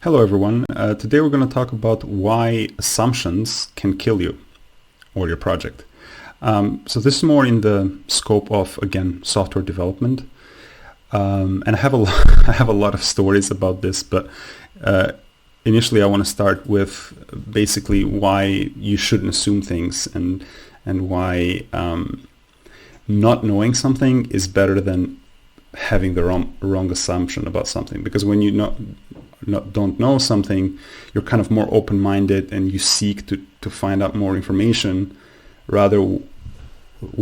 Hello everyone. Today we're going to talk about why assumptions can kill you or your project. So this is more in the scope of, again, software development. And I have I have a lot of stories about this, but initially I want to start with basically why you shouldn't assume things and why not knowing something is better than having the wrong assumption about something. Because when you don't know something, you're kind of more open-minded and you seek to find out more information, rather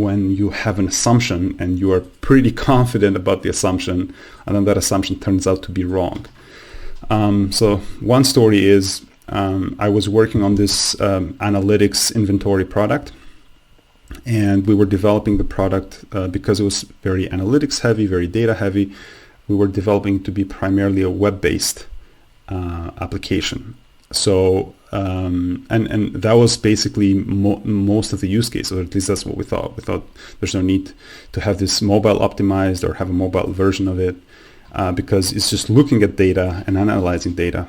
when you have an assumption and you are pretty confident about the assumption and then that assumption turns out to be wrong. So one story is I was working on this analytics inventory product, and we were developing the product because it was very analytics heavy, very data heavy. We were developing to be primarily a web-based application. So and that was basically most of the use cases, or at least that's what we thought. We thought there's no need to have this mobile optimized or have a mobile version of it because it's just looking at data and analyzing data.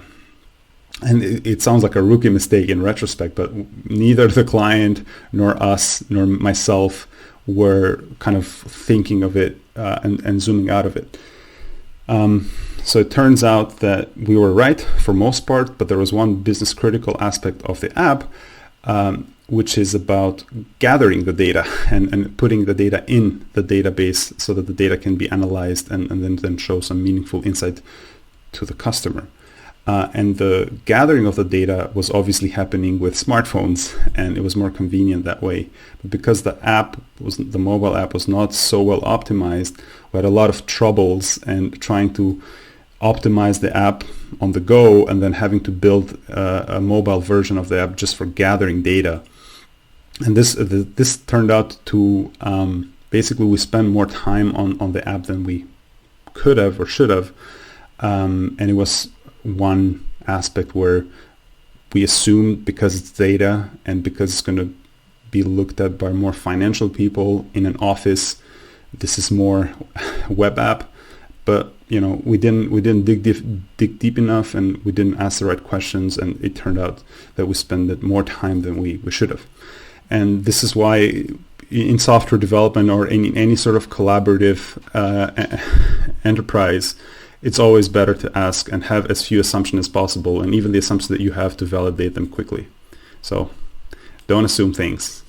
And it sounds like a rookie mistake in retrospect, but neither the client nor us nor myself were kind of thinking of it and zooming out of it. So it turns out that we were right for most part, but there was one business critical aspect of the app, which is about gathering the data and putting the data in the database so that the data can be analyzed and then show some meaningful insight to the customer. And the gathering of the data was obviously happening with smartphones, and it was more convenient that way. But because the mobile app was not so well optimized, we had a lot of troubles and trying to optimize the app on the go and then having to build a mobile version of the app just for gathering data. And this turned out to basically we spent more time on the app than we could have or should have, and it was one aspect where we assumed because it's data and because it's going to be looked at by more financial people in an office, this is more web app. But we didn't dig deep enough, and we didn't ask the right questions, and it turned out that we spent more time than we should have. And this is why in software development or in any sort of collaborative enterprise, it's always better to ask and have as few assumptions as possible, and even the assumptions that you have to validate them quickly. So don't assume things.